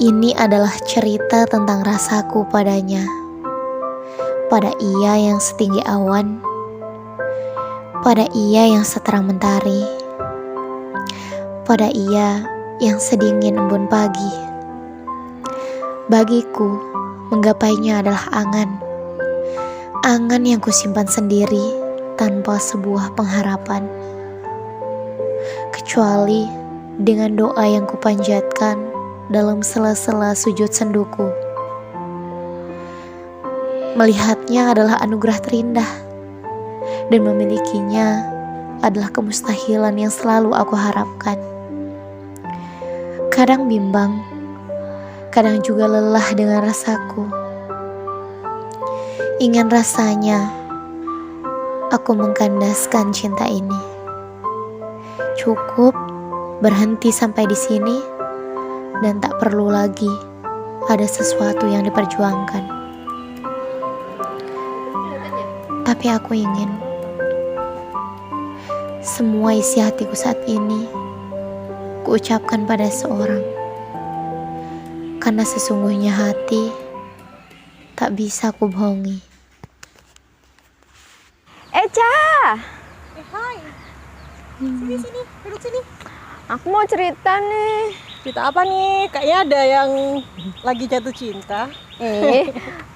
Ini adalah cerita tentang rasaku padanya, pada ia yang setinggi awan, pada ia yang seterang mentari, pada ia yang sedingin embun pagi. Bagiku, menggapainya adalah angan yang kusimpan sendiri tanpa sebuah pengharapan. Kecuali dengan doa yang kupanjatkan dalam sela-sela sujud senduku. Melihatnya adalah anugerah terindah, dan memilikinya adalah kemustahilan yang selalu aku harapkan. Kadang bimbang, kadang juga lelah dengan rasaku. Ingin rasanya aku mengkandaskan cinta ini. Cukup berhenti sampai di sini dan tak perlu lagi ada sesuatu yang diperjuangkan. Tapi aku ingin semua isi hatiku saat ini kuucapkan pada seorang, karena sesungguhnya hati tak bisa ku bohongi. Eca! Hai. Sini, duduk sini. Aku mau cerita nih. Cerita apa nih? Kayaknya ada yang lagi jatuh cinta.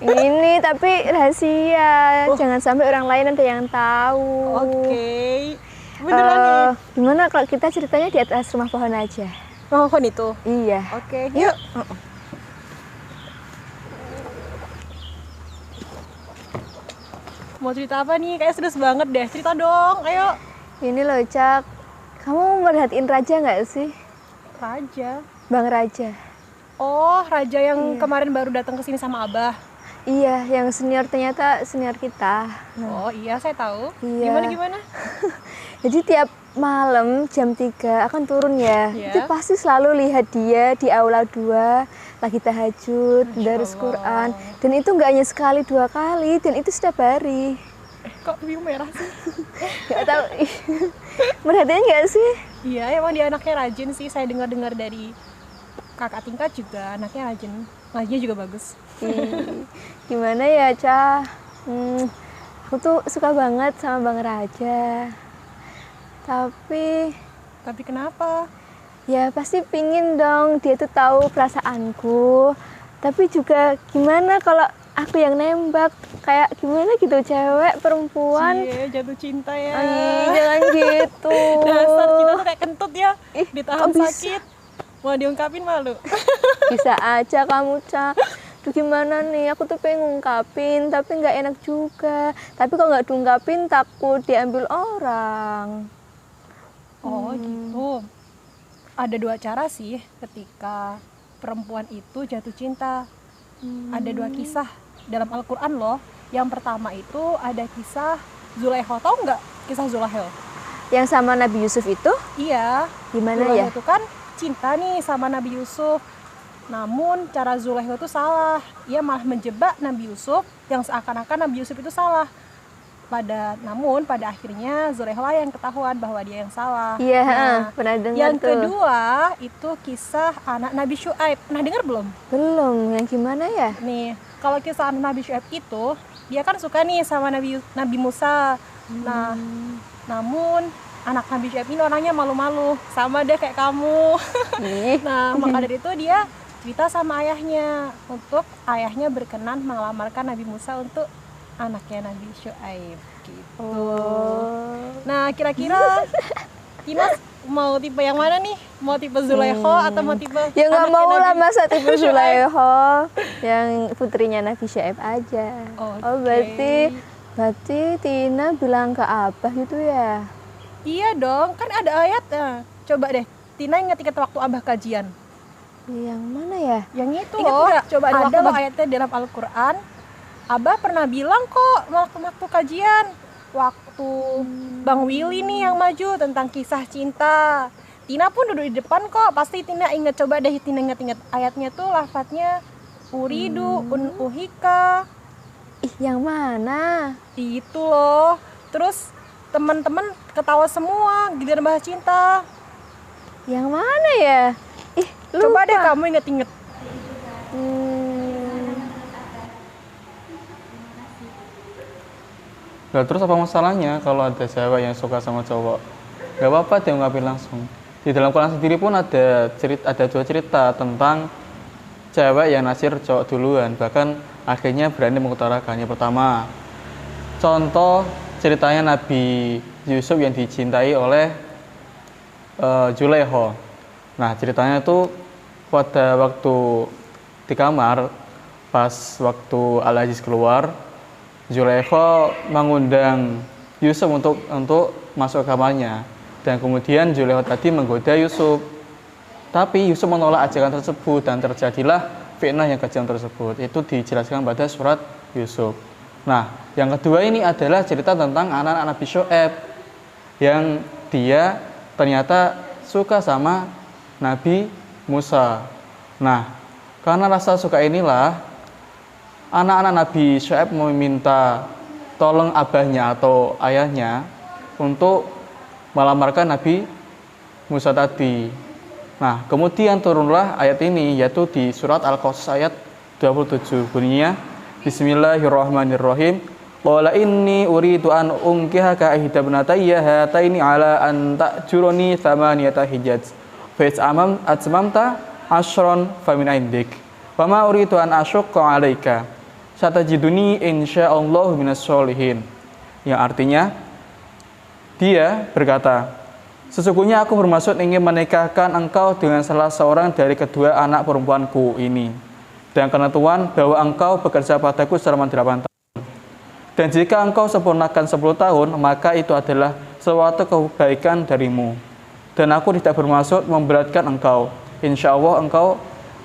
Ini tapi rahasia. Jangan sampai orang lain ada yang tahu. Oke. Beneran nih. Gimana kalau kita ceritanya di atas rumah pohon aja? Pohon itu? Iya. Oke, yuk. Mau cerita apa nih? Kayaknya serius banget deh. Cerita dong, ayo. Ini loh, Cak. Kamu merhatiin Raja nggak sih? Raja? Bang Raja. Oh, Raja yang kemarin baru datang ke sini sama Abah. Iya, yang senior ternyata senior kita. Oh iya, saya tahu. Iya. Gimana? Jadi tiap malam jam 3 akan turun ya. Iya. Itu pasti selalu lihat dia di aula 2 lagi tahajud, baris Quran. Dan itu nggak hanya sekali 2 kali, dan itu setiap hari. Kok pipi merah sih? Nggak tahu. Merhatiin nggak sih? Iya, emang dia anaknya rajin sih. Saya dengar-dengar dari kakak tingkat juga anaknya rajin. Ngajinya juga bagus. Gimana ya, Ca? Aku tuh suka banget sama Bang Raja. Tapi Kenapa? ya pasti pingin dong dia tuh tahu perasaanku. Tapi juga gimana kalau aku yang nembak? Kayak gimana gitu, cewek, perempuan. Iya, jatuh cinta ya. Jangan gitu. Dasar kita tuh kayak kentut ya. Ih, Ditahan kok bisa? sakit. Mau diungkapin malu. Bisa aja kamu, Ca. Duh, gimana nih, aku tuh pengen ngungkapin, tapi nggak enak juga. Tapi kalau nggak diungkapin, takut diambil orang. Oh gitu. Ada 2 cara sih ketika perempuan itu jatuh cinta. Ada 2 kisah dalam Al-Quran loh. Yang pertama itu ada kisah Zulaikha. Tahu nggak kisah Zulaikha? Yang sama Nabi Yusuf itu Iya. gimana Zulaikha ya? itu kan cinta nih sama Nabi Yusuf. Namun cara Zulaikha itu salah. Ia malah menjebak Nabi Yusuf yang seakan-akan Nabi Yusuf itu salah. Namun pada akhirnya Zulaikha yang ketahuan bahwa dia yang salah. Iya, Nah, pernah dengar yang tuh. kedua itu kisah anak Nabi Syuaib. Pernah dengar belum? Belum, yang gimana ya? Nih, kalau kisah anak Nabi Syuaib itu dia kan suka nih sama Nabi Musa. Nah, namun anak Nabi Syuaib ini orangnya malu-malu, sama deh kayak kamu. Ih, Nah, maka dari itu dia cerita sama ayahnya untuk ayahnya berkenan melamarkan Nabi Musa untuk anaknya Nabi Syuaib gitu. Nah, kira-kira Tina mau tipe yang mana nih? Mau tipe Zulaikha atau mau tipe ya nggak anaknya mau lah Nabi masa tipe Syuaib? Zulaikha, yang putrinya Nabi Syuaib aja. Oke. Oh, berarti Tina bilang ke Abah gitu ya? Iya dong, kan ada ayatnya. Coba deh, Tina ingat waktu Abah kajian. Yang mana ya? Yang itu Ingat loh, nggak? coba Ada ada loh loh. ayatnya dalam Al-Quran. Abah pernah bilang kok waktu kajian, waktu Bang Willy nih yang maju tentang kisah cinta. Tina pun duduk di depan kok, pasti Tina inget. Coba deh Tina inget ayatnya tuh lafadznya uridu uhika. Ih, yang mana? Itu loh. Terus teman-teman ketawa semua giliran bahas cinta. Yang mana ya? Ih, lupa. Coba deh kamu inget-inget. Lah terus apa masalahnya kalau ada cewek yang suka sama cowok? Gak apa-apa dia ngungkapin langsung. Di dalam Quran sendiri pun ada dua cerita tentang cewek yang naksir cowok duluan, bahkan akhirnya berani mengutarakannya. Pertama, contoh ceritanya Nabi Yusuf yang dicintai oleh Zulaikha. Nah ceritanya itu pada waktu di kamar, pas waktu Al-Aziz keluar, Zulaikha mengundang Yusuf untuk masuk ke kamarnya, dan kemudian Zulaikha tadi menggoda Yusuf, tapi Yusuf menolak ajakan tersebut dan terjadilah fitnah yang kejam tersebut. Itu dijelaskan pada surat Yusuf. Nah, yang kedua ini adalah cerita tentang anak-anak Nabi Syuaib yang dia ternyata suka sama Nabi Musa. Nah, karena rasa suka inilah anak-anak Nabi Syuaib meminta tolong abahnya atau ayahnya untuk melamarkan Nabi Musa tadi. Nah, kemudian turunlah ayat ini, yaitu di surat Al-Qasas ayat 27. Bunyinya, Bismillahirrahmanirrahim. Qala inni uridu an unkihaka ihda ibnatayya hataini ala an ta'juruni thamaniyata hijaj. Fa atmamta ashron famin indik. Fama uridu an asyqa 'alaika. Satajiduni insyaallah minas sholihin. Yang artinya, dia berkata, sesungguhnya aku bermaksud ingin menikahkan engkau dengan salah seorang dari kedua anak perempuanku ini, dan karena Tuhan bahwa engkau bekerja padaku selama 8 tahun. Dan jika engkau sempurnakan 10 tahun, maka itu adalah suatu kebaikan darimu. Dan aku tidak bermaksud memberatkan engkau. Insya Allah engkau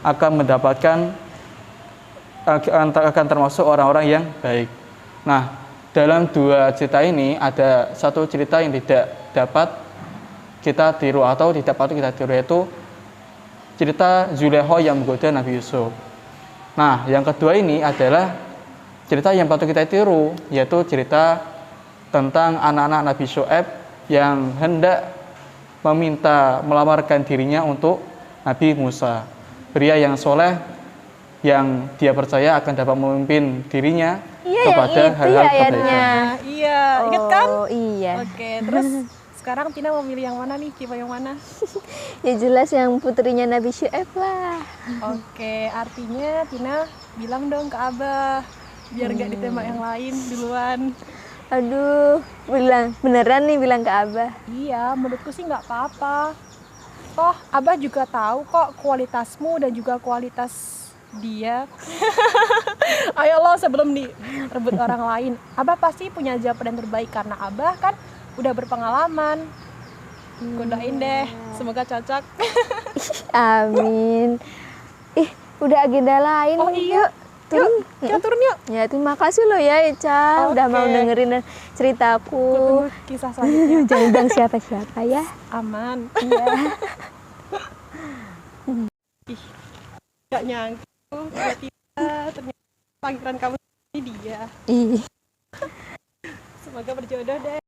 akan mendapatkan, akan termasuk orang-orang yang baik. Nah, dalam dua cerita ini ada satu cerita yang tidak dapat kita tiru atau tidak patut kita tiru, yaitu cerita Zulaikha yang menggoda Nabi Yusuf. Nah, yang kedua ini adalah cerita yang patut kita tiru, yaitu cerita tentang anak-anak Nabi Syuaib yang hendak meminta melamarkan dirinya untuk Nabi Musa, pria yang soleh yang dia percaya akan dapat memimpin dirinya kepada hal-hal kebaikan. Iya, ingat kan? Oh iya. Oke, terus sekarang Tina mau milih yang mana nih? Coba yang mana? Ya jelas yang putrinya Nabi Syuaib lah. Oke, artinya Tina bilang dong ke Abah biar gak ditembak yang lain duluan. Aduh, beneran nih bilang ke Abah. Iya, menurutku sih nggak apa-apa. Toh Abah juga tahu kok kualitasmu dan juga kualitas dia. Ayo lo, sebelum direbut orang lain, Abah pasti punya jawaban yang terbaik karena Abah kan udah berpengalaman. Godain deh, semoga cocok. Amin. Udah agenda lain. Oh iya, Turun. kita turun yuk. Ya, terima kasih lo ya Ica, udah mau Oke. dengerin ceritaku. Tunggu kisah selanjutnya. Jangan bilang siapa-siapa ya. Aman. Iya. Gak nyangka tiba-tiba ternyata panggilan kamu ini dia. Ih. Semoga berjodoh deh.